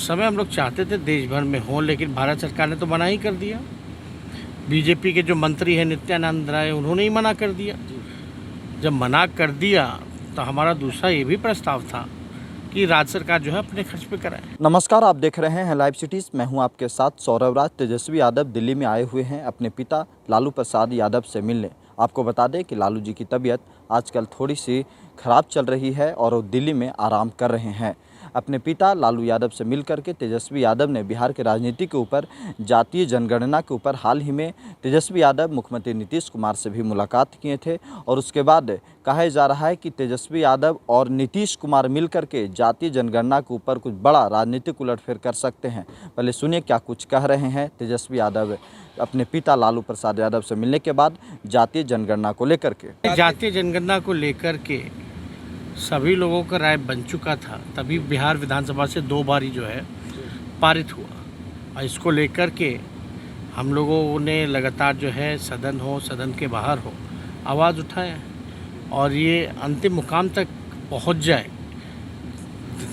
समय हम लोग चाहते थे देश भर में हो, लेकिन भारत सरकार ने तो मना ही कर दिया। बीजेपी के जो मंत्री हैं नित्यानंद राय, उन्होंने ही मना कर दिया। जब मना कर दिया तो हमारा दूसरा ये भी प्रस्ताव था कि राज्य सरकार जो है अपने खर्च पे कराए। नमस्कार, आप देख रहे हैं लाइव सिटीज़। मैं हूं आपके साथ सौरभ राज। तेजस्वी यादव दिल्ली में आए हुए हैं अपने पिता लालू प्रसाद यादव से मिलने। आपको बता दें कि लालू जी की तबीयत आजकल थोड़ी सी खराब चल रही है और वो दिल्ली में आराम कर रहे हैं। अपने पिता लालू यादव से मिल करके तेजस्वी यादव ने बिहार के राजनीति के ऊपर, जातीय जनगणना के ऊपर हाल ही में तेजस्वी यादव मुख्यमंत्री नीतीश कुमार से भी मुलाकात किए थे और उसके बाद कहा जा रहा है कि तेजस्वी यादव और नीतीश कुमार मिल करके जातीय जनगणना के ऊपर कुछ बड़ा राजनीतिक उलटफेर कर सकते हैं। पहले सुनिए क्या कुछ कह रहे हैं तेजस्वी यादव अपने पिता लालू प्रसाद यादव से मिलने के बाद जातीय जनगणना को लेकर के। जातीय जनगणना को लेकर के सभी लोगों का राय बन चुका था, तभी बिहार विधानसभा से 2 बार ही जो है पारित हुआ। और इसको लेकर के हम लोगों ने लगातार जो है सदन हो, सदन के बाहर हो, आवाज़ उठाया और ये अंतिम मुकाम तक पहुंच जाए।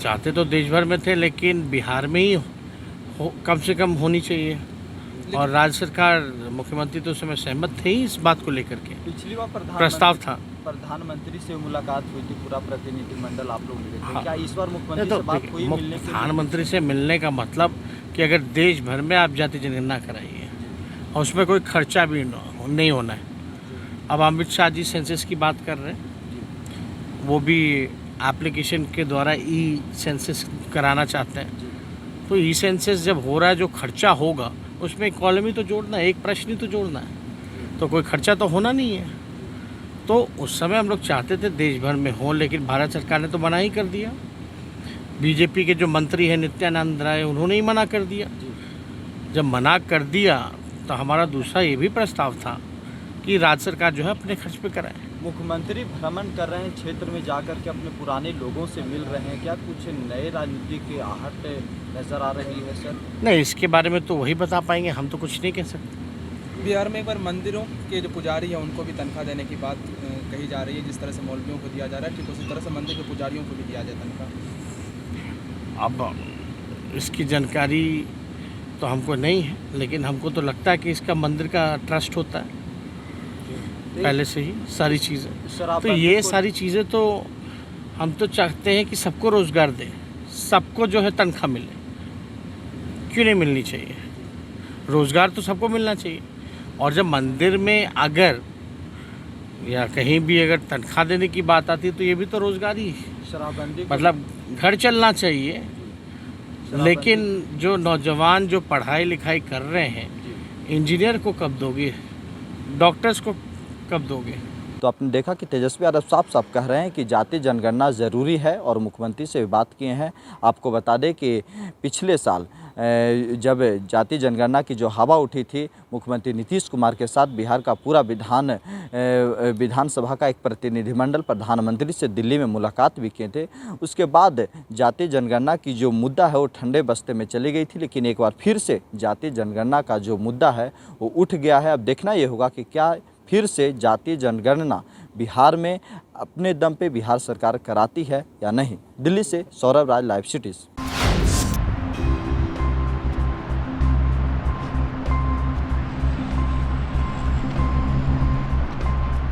चाहते तो देश भर में थे, लेकिन बिहार में ही कम से कम होनी चाहिए। और राज्य सरकार, मुख्यमंत्री तो उस समय सहमत थे ही इस बात को लेकर के। पिछली बार प्रस्ताव था, प्रधानमंत्री से मुलाकात हुई थी, पूरा प्रतिनिधिमंडल आप लोग मिले थे। हाँ। क्या इस बार मुख्यमंत्री से बात हुई मिलने के लिए? प्रधानमंत्री से मिलने का मतलब कि अगर देश भर में आप जाति जनगणना कराइए और उसमें कोई खर्चा भी नहीं होना है। अब अमित शाह जी सेंसस की बात कर रहे हैं, वो भी एप्लीकेशन के द्वारा ई सेंसस कराना चाहते हैं। तो ई सेंसस जब हो रहा है, जो खर्चा होगा उसमें एक कॉलम ही तो जोड़ना है, एक प्रश्न ही तो जोड़ना है, तो कोई खर्चा तो होना नहीं है। तो उस समय हम लोग चाहते थे देश भर में हो, लेकिन भारत सरकार ने तो मना ही कर दिया। बीजेपी के जो मंत्री हैं नित्यानंद राय, उन्होंने ही मना कर दिया। जब मना कर दिया तो हमारा दूसरा ये भी प्रस्ताव था कि राज्य सरकार जो है अपने खर्च पे कराए। मुख्यमंत्री भ्रमण कर रहे हैं, क्षेत्र में जाकर के अपने पुराने लोगों से मिल रहे हैं। क्या कुछ नए राजनीति की आहट नजर आ रही है सर? नहीं, इसके बारे में तो वही बता पाएंगे, हम तो कुछ नहीं कह सकते। बिहार में एक बार मंदिरों के जो पुजारी हैं उनको भी तनख्वाह देने की बात कही जा रही है। जिस तरह से मौलवियों को दिया जा रहा है, ठीक उसी तरह से मंदिर के पुजारियों को भी दिया जाए तनख्वाह। अब इसकी जानकारी तो हमको नहीं है, लेकिन हमको तो लगता है कि इसका मंदिर का ट्रस्ट होता है पहले से ही सारी चीज़ें। तो ये सारी चीज़ें तो हम तो चाहते हैं कि सबको रोज़गार दें, सबको जो है तनख्वाह मिले। क्यों नहीं मिलनी चाहिए? रोज़गार तो सबको मिलना चाहिए। और जब मंदिर में अगर या कहीं भी अगर तनख्वाह देने की बात आती है तो ये भी तो रोज़गार ही है। शराबबंदी मतलब घर चलना चाहिए, लेकिन जो नौजवान जो पढ़ाई लिखाई कर रहे हैं, इंजीनियर को कब दोगे, डॉक्टर्स को कब दोगे? तो आपने देखा कि तेजस्वी यादव साफ साफ कह रहे हैं कि जातीय जनगणना ज़रूरी है और मुख्यमंत्री से भी बात किए हैं। आपको बता दें कि पिछले साल जब जातीय जनगणना की जो हवा उठी थी, मुख्यमंत्री नीतीश कुमार के साथ बिहार का पूरा विधानसभा का एक प्रतिनिधिमंडल प्रधानमंत्री से दिल्ली में मुलाकात भी किए थे। उसके बाद जातीय जनगणना की जो मुद्दा है वो ठंडे बस्ते में चली गई थी, लेकिन एक बार फिर से जातीय जनगणना का जो मुद्दा है वो उठ गया है। अब देखना ये होगा कि क्या फिर से जातीय जनगणना बिहार में अपने दम पे बिहार सरकार कराती है या नहीं। दिल्ली से सौरभ राज, लाइव सिटीज़।